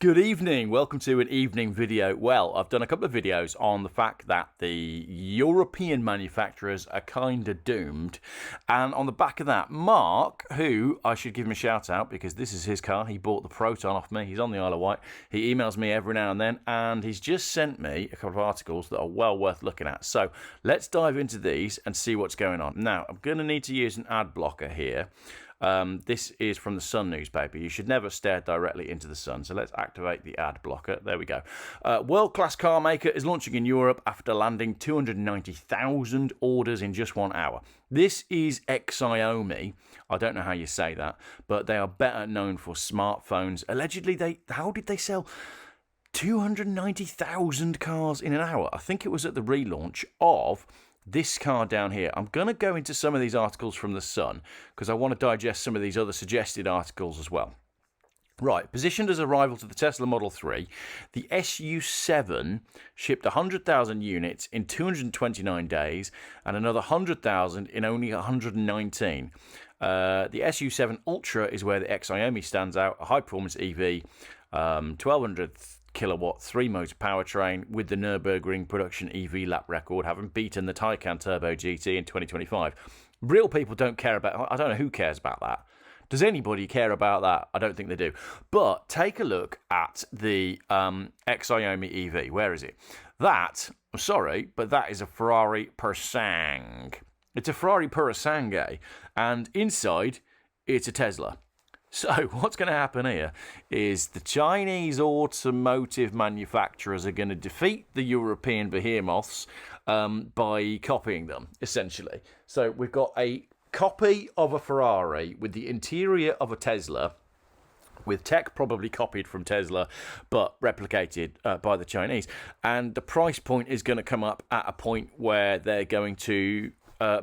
Good evening, welcome to an evening video. Well, I've done a couple of videos on the fact that the European manufacturers are kind of doomed, and on the back of that, Mark, who I should give him a shout out because this is his car, he bought the Proton off me, he's on the Isle of Wight, he emails me every now and then, and he's just sent me a couple of articles that are well worth looking at. So let's dive into these and see what's going on. Now, I'm going to need to use an ad blocker here. This is from the Sun newspaper. You should never stare directly into the sun. So let's activate the ad blocker. There we go. World-class car maker is launching in Europe after landing 290,000 orders in just 1 hour. This is Xiomi. I don't know how you say that, but they are better known for smartphones. Allegedly, how did they sell 290,000 cars in an hour? I think it was at the relaunch of this car down here. I'm going to go into some of these articles from the Sun because I want to digest some of these other suggested articles as well. Right, positioned as a rival to the Tesla Model 3, the SU7 shipped 100,000 units in 229 days and another 100,000 in only 119. The SU7 Ultra is where the Xiomi stands out, a high-performance EV, 1200 kilowatt 3-motor powertrain with the Nürburgring production EV lap record, having beaten the Taycan Turbo GT in 2025. Real people don't care about. I don't know who cares about that. Does anybody care about that? I don't think they do. But take a look at the Xiomi EV. Where is it? That, I'm sorry, but that is a Ferrari Persang. It's a Ferrari Persang, and inside it's a Tesla. So what's going to happen here is the Chinese automotive manufacturers are going to defeat the European behemoths by copying them, essentially. So we've got a copy of a Ferrari with the interior of a Tesla, with tech probably copied from Tesla, but replicated by the Chinese. And the price point is going to come up at a point where they're going to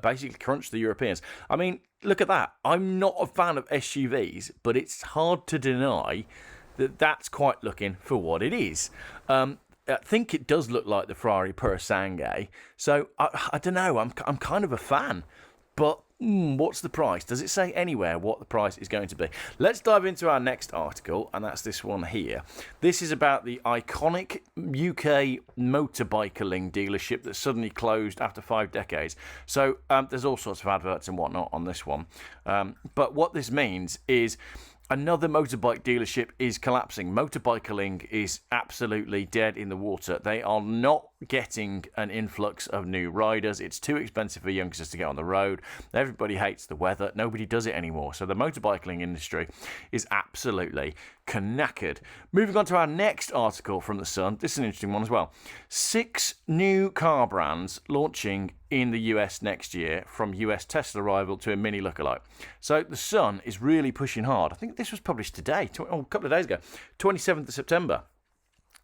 basically crunch the Europeans. I mean, look at that. I'm not a fan of SUVs, but it's hard to deny that that's quite looking for what it is. I think it does look like the Ferrari Persang. So I don't know. I'm kind of a fan, but what's the price? Does it say anywhere what the price is going to be? Let's dive into our next article, and that's this one here. This is about the iconic UK motorbicycling dealership that suddenly closed after 5 decades. So there's all sorts of adverts and whatnot on this one. But what this means is another motorbike dealership is collapsing. Motorbicycling is absolutely dead in the water. They are not getting an influx of new riders. It's too expensive for youngsters to get on the road. Everybody hates the weather. Nobody does it anymore. So the motorbicycling industry is absolutely knackered. Moving on to our next article from the Sun. This is an interesting one as well. 6 new car brands launching in the US next year, from US Tesla rival to a mini lookalike. So the Sun is really pushing hard. I think this was published today, a couple of days ago, 27th of September.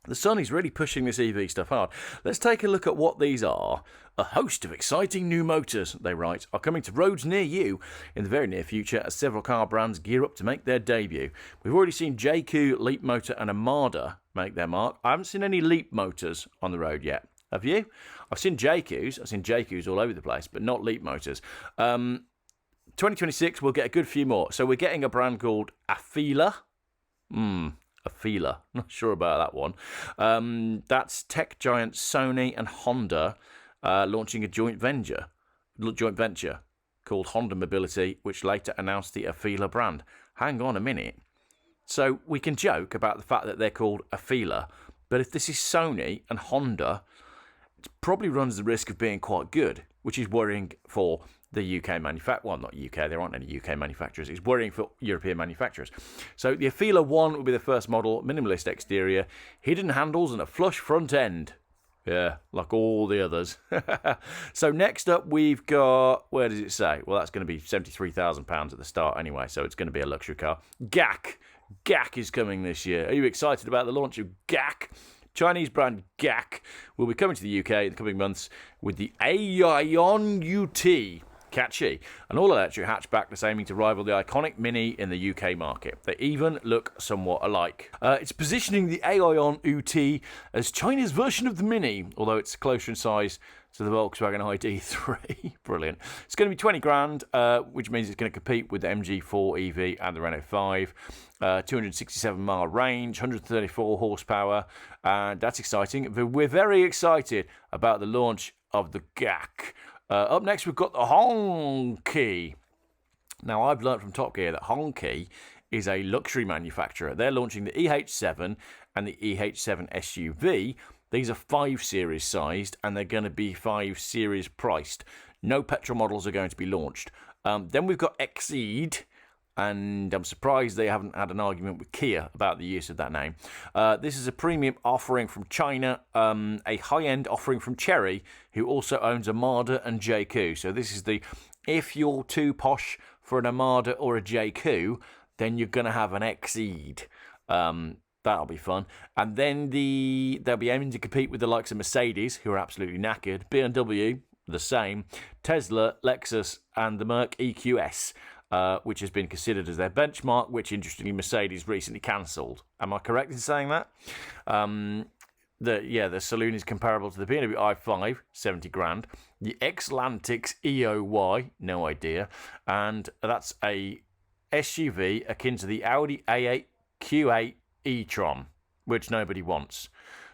The Sun is really pushing this EV stuff hard. Let's take a look at what these are. A host of exciting new motors, they write, are coming to roads near you in the very near future as several car brands gear up to make their debut. We've already seen JQ, Leap Motor and Armada make their mark. I haven't seen any Leap Motors on the road yet. Have you? I've seen JQs all over the place, but not Leap Motors. 2026, we'll get a good few more. So we're getting a brand called Afeela. Afeela. Not sure about that one. That's tech giant Sony and Honda launching a joint venture called Honda Mobility, which later announced the Afeela brand. Hang on a minute. So we can joke about the fact that they're called Afeela, but if this is Sony and Honda, it probably runs the risk of being quite good, which is worrying for the UK manufacturer. Well, not UK, there aren't any UK manufacturers. It's worrying for European manufacturers. So the Afeela 1 will be the first model, minimalist exterior, hidden handles and a flush front end. Yeah, like all the others. So next up we've got, where does it say? Well, that's going to be £73,000 at the start anyway, so it's going to be a luxury car. GAC is coming this year. Are you excited about the launch of GAC? Chinese brand GAC will be coming to the UK in the coming months with the Aion UT. catchy. An all-electric hatchback that's aiming to rival the iconic Mini in the UK market. They even look somewhat alike. It's positioning the Aeon UT as China's version of the Mini, although it's closer in size to the Volkswagen ID3. Brilliant. It's going to be 20 grand, which means it's going to compete with the MG4 EV and the Renault 5. 267 mile range, 134 horsepower, and that's exciting. We're very excited about the launch of the GAC. Up next, we've got the Hongqi. Now, I've learned from Top Gear that Hongqi is a luxury manufacturer. They're launching the EH7 and the EH7 SUV. These are 5 Series sized, and they're going to be 5 Series priced. No petrol models are going to be launched. Then we've got Exeed, and I'm surprised they haven't had an argument with Kia about the use of that name. This is a premium offering from China, a high-end offering from Chery, who also owns a Armada and JQ. So this is the, if you're too posh for an Armada or a JQ, then you're going to have an Exeed. That'll be fun. And then they'll be aiming to compete with the likes of Mercedes, who are absolutely knackered, BMW, the same, Tesla, Lexus, and the Merc EQS, which has been considered as their benchmark, which, interestingly, Mercedes recently cancelled. Am I correct in saying that? The saloon is comparable to the BMW i5, 70 grand. The Xlantix EOY, no idea. And that's a SUV akin to the Audi A8 Q8 e-tron, which nobody wants.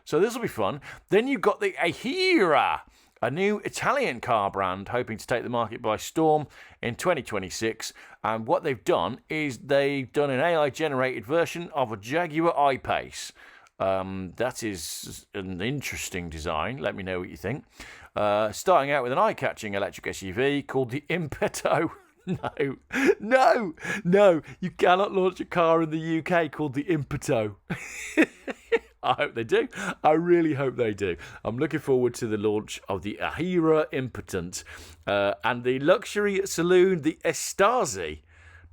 So this will be fun. Then you've got the Aehra, a new Italian car brand hoping to take the market by storm in 2026. And what they've done is they've done an AI-generated version of a Jaguar I-Pace. That is an interesting design. Let me know what you think. Starting out with an eye-catching electric SUV called the Impeto. No, you cannot launch a car in the UK called the Impeto. I hope they do. I really hope they do. I'm looking forward to the launch of the Aehra Impotent and the luxury saloon, the Estasi.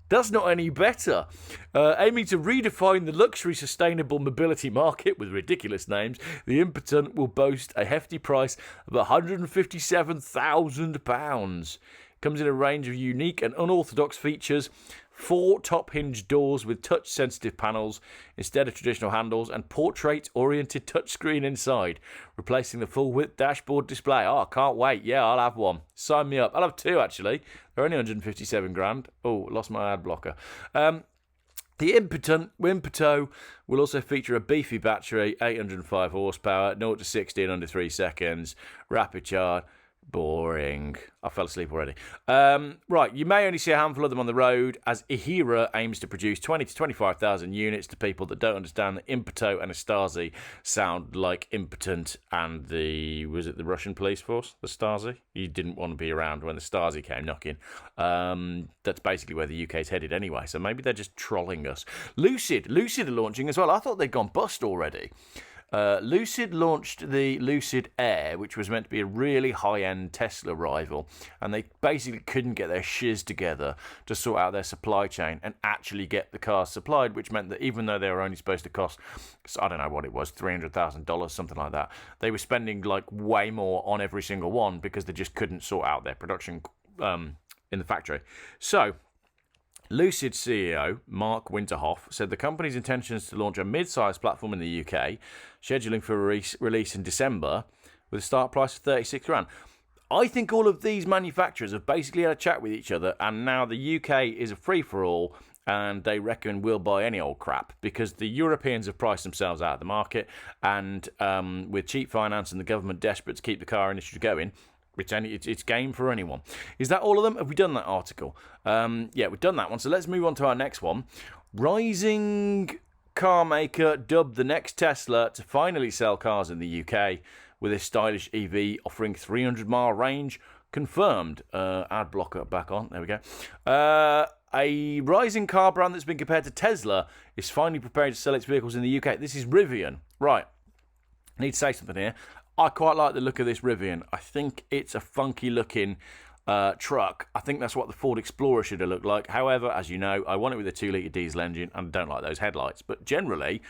That's not any better. Aiming to redefine the luxury sustainable mobility market with ridiculous names, the Impotent will boast a hefty price of £157,000. Comes in a range of unique and unorthodox features. 4 top-hinged doors with touch-sensitive panels instead of traditional handles, and portrait-oriented touchscreen inside, replacing the full-width dashboard display. Oh, I can't wait. Yeah, I'll have one. Sign me up. I'll have 2, actually. They're only 157 grand. Oh, lost my ad blocker. The Impeto will also feature a beefy battery, 805 horsepower, 0 to 60 in under 3 seconds, rapid charge. Boring. I fell asleep already. Right, you may only see a handful of them on the road, as Aehra aims to produce 20 to 25,000 units to people that don't understand that Impeto and Stasi sound like impotent and was it the Russian police force, the Stasi? You didn't want to be around when the Stasi came knocking. That's basically where the UK's headed anyway, so maybe they're just trolling us. Lucid are launching as well. I thought they'd gone bust already. Lucid launched the Lucid Air, which was meant to be a really high-end Tesla rival, and they basically couldn't get their shiz together to sort out their supply chain and actually get the cars supplied, which meant that even though they were only supposed to cost, I don't know what it was, $300,000, something like that, they were spending like way more on every single one because they just couldn't sort out their production in the factory. So Lucid CEO Mark Winterhoff said the company's intention is to launch a mid-sized platform in the UK, scheduling for release in December, with a start price of 36 grand. I think all of these manufacturers have basically had a chat with each other, and now the UK is a free-for-all, and they reckon we'll buy any old crap because the Europeans have priced themselves out of the market, and with cheap finance and the government desperate to keep the car industry going, it's game for anyone. Is that all of them? Have we done that article? Yeah, we've done that one. So let's move on to our next one. Rising car maker dubbed the next Tesla to finally sell cars in the UK with a stylish EV offering 300-mile range. Confirmed. Ad blocker back on. There we go. A rising car brand that's been compared to Tesla is finally preparing to sell its vehicles in the UK. This is Rivian. Right. I need to say something here. I quite like the look of this Rivian. I think it's a funky looking truck. I think that's what the Ford Explorer should have looked like. However, as you know, I want it with a 2-litre diesel engine and I don't like those headlights. But generally,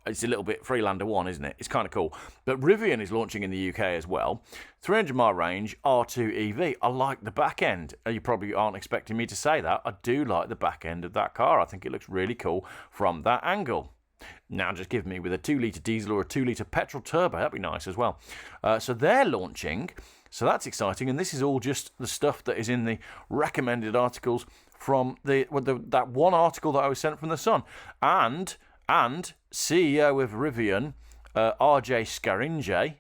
it's a little bit Freelander 1, isn't it? It's kind of cool. But Rivian is launching in the UK as well. 300-mile range, R2 EV. I like the back end. You probably aren't expecting me to say that. I do like the back end of that car. I think it looks really cool from that angle. Now just give me with a 2-litre diesel or a 2-litre petrol turbo. That'd be nice as well. So they're launching. So that's exciting. And this is all just the stuff that is in the recommended articles from that one article that I was sent from The Sun. And CEO of Rivian, RJ Scaringe,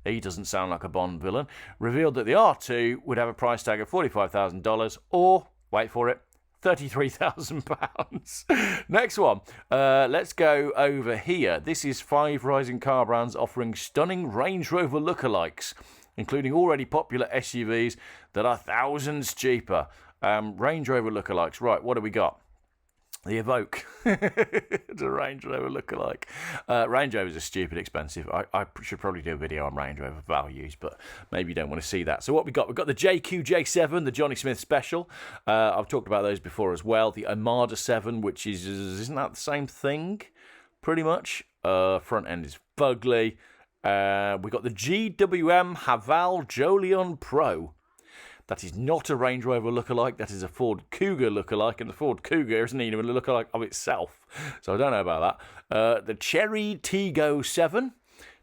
he doesn't sound like a Bond villain, revealed that the R2 would have a price tag of $45,000 or, wait for it, £33,000. Next one. Let's go over here. This is 5 rising car brands offering stunning Range Rover lookalikes, including already popular SUVs that are thousands cheaper. Range Rover lookalikes. Right, what do we got? The Evoque. It's a Range Rover lookalike. Range Rovers are stupid expensive. I should probably do a video on Range Rover values, but maybe you don't want to see that. So what we got? We've got the JQ-J7, the Johnny Smith Special. I've talked about those before as well. The Armada 7, which isn't that the same thing? Pretty much. Front end is fugly. We've got the GWM Haval Jolion Pro. That is not a Range Rover lookalike. That is a Ford Kuga lookalike, and the Ford Kuga isn't even a lookalike of itself. So I don't know about that. The Chery Tiggo 7,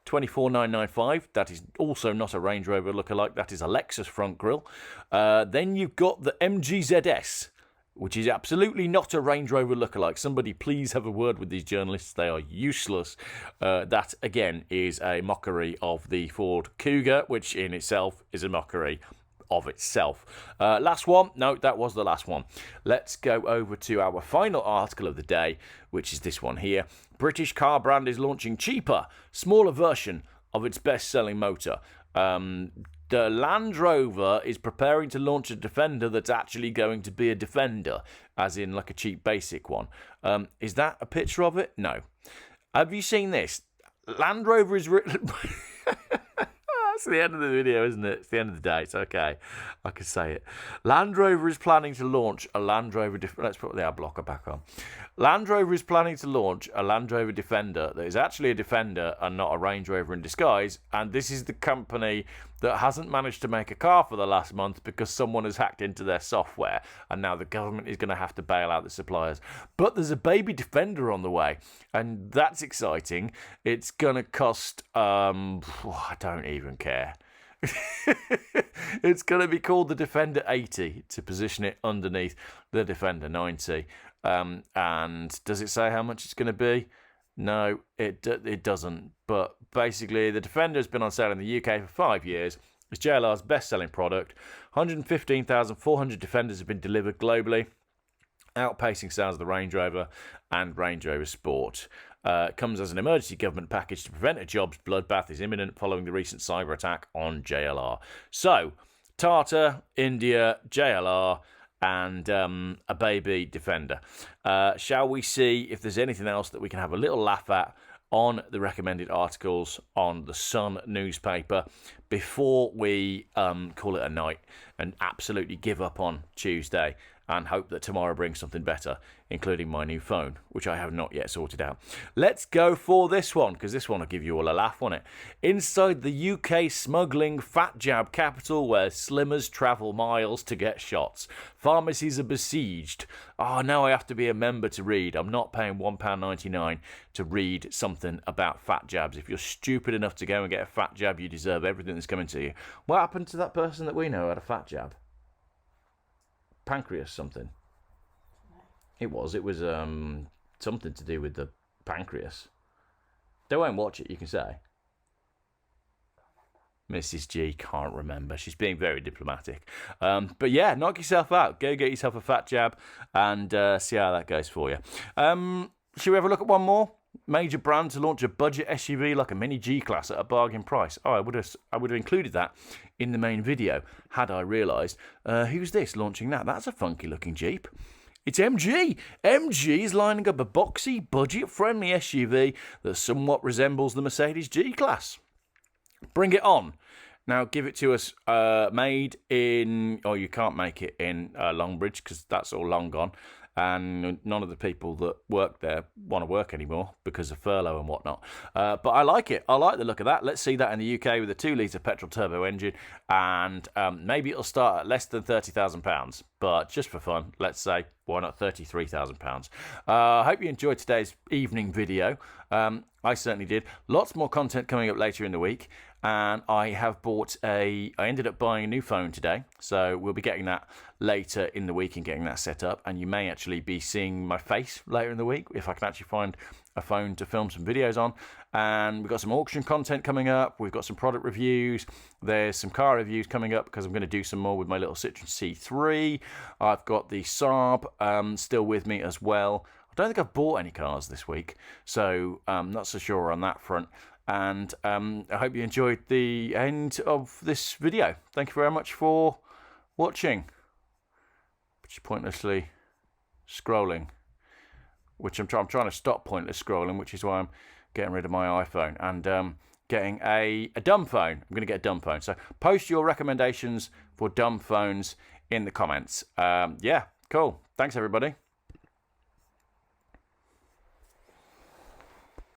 $24,995. That is also not a Range Rover lookalike. That is a Lexus front grille. Then you've got the MGZS, which is absolutely not a Range Rover lookalike. Somebody please have a word with these journalists. They are useless. That, again, is a mockery of the Ford Kuga, which in itself is a mockery of itself. Last one. No, that was the last one. Let's go over to our final article of the day, which is this one here. British car brand is launching cheaper, smaller version of its best-selling motor. The Land Rover is preparing to launch a Defender that's actually going to be a Defender, as in like a cheap basic one. Is that a picture of it? No. Have you seen this? Land Rover is written... It's the end of the video, isn't it? It's the end of the day. It's okay. I can say it. Land Rover is planning to launch a Land Rover... Let's put the ad blocker back on. Land Rover is planning to launch a Land Rover Defender that is actually a Defender and not a Range Rover in disguise. And this is the company that hasn't managed to make a car for the last month because someone has hacked into their software. And now the government is going to have to bail out the suppliers. But there's a baby Defender on the way. And that's exciting. It's going to cost... I don't even care. It's going to be called the Defender 80 to position it underneath the Defender 90. And does it say how much it's going to be? No, it doesn't. But basically, the Defender has been on sale in the UK for 5 years. It's JLR's best-selling product. 115,400 Defenders have been delivered globally, outpacing sales of the Range Rover and Range Rover Sport. Comes as an emergency government package to prevent a jobs bloodbath is imminent following the recent cyber attack on JLR. So, Tata, India, JLR, and a baby Defender. Shall we see if there's anything else that we can have a little laugh at on the recommended articles on the Sun newspaper before we call it a night and absolutely give up on Tuesday and hope that tomorrow brings something better, including my new phone, which I have not yet sorted out. Let's go for this one, because this one will give you all a laugh, won't it? Inside the UK smuggling fat jab capital where slimmers travel miles to get shots. Pharmacies are besieged. Oh, now I have to be a member to read. I'm not paying £1.99 to read something about fat jabs. If you're stupid enough to go and get a fat jab, you deserve everything that's coming to you. What happened to that person that we know who had a fat jab? Pancreas something. It was something to do with the pancreas. They won't watch it, you can say. Mrs. G can't remember. She's being very diplomatic. But yeah, knock yourself out. Go get yourself a fat jab and see how that goes for you. Should we have a look at one more? Major brand to launch a budget SUV like a Mini G-Class at a bargain price. Oh, I would have included that in the main video had I realised. Who's this launching that? That's a funky looking Jeep. It's MG. MG is lining up a boxy, budget-friendly SUV that somewhat resembles the Mercedes G-Class. Bring it on. Now, give it to us made in... Oh, you can't make it in Longbridge because that's all long gone. and none of the people that work there want to work anymore because of furlough and whatnot. But I like it. I like the look of that. Let's see that in the UK with a 2-litre petrol turbo engine, and maybe it'll start at less than £30,000. But just for fun, let's say, why not £33,000? I hope you enjoyed today's evening video. I certainly did. Lots more content coming up later in the week. And I ended up buying a new phone today. So we'll be getting that later in the week and getting that set up. And you may actually be seeing my face later in the week if I can actually find a phone to film some videos on. And we've got some auction content coming up. We've got some product reviews. There's some car reviews coming up because I'm going to do some more with my little Citroen C3. I've got the Saab still with me as well. I don't think I've bought any cars this week, so I'm not so sure on that front. And I hope you enjoyed the end of this video. Thank you very much for watching. Just pointlessly scrolling, which I'm trying to stop pointless scrolling, which is why I'm getting rid of my iPhone and getting a dumb phone. I'm going to get a dumb phone. So post your recommendations for dumb phones in the comments. Yeah, cool. Thanks, everybody.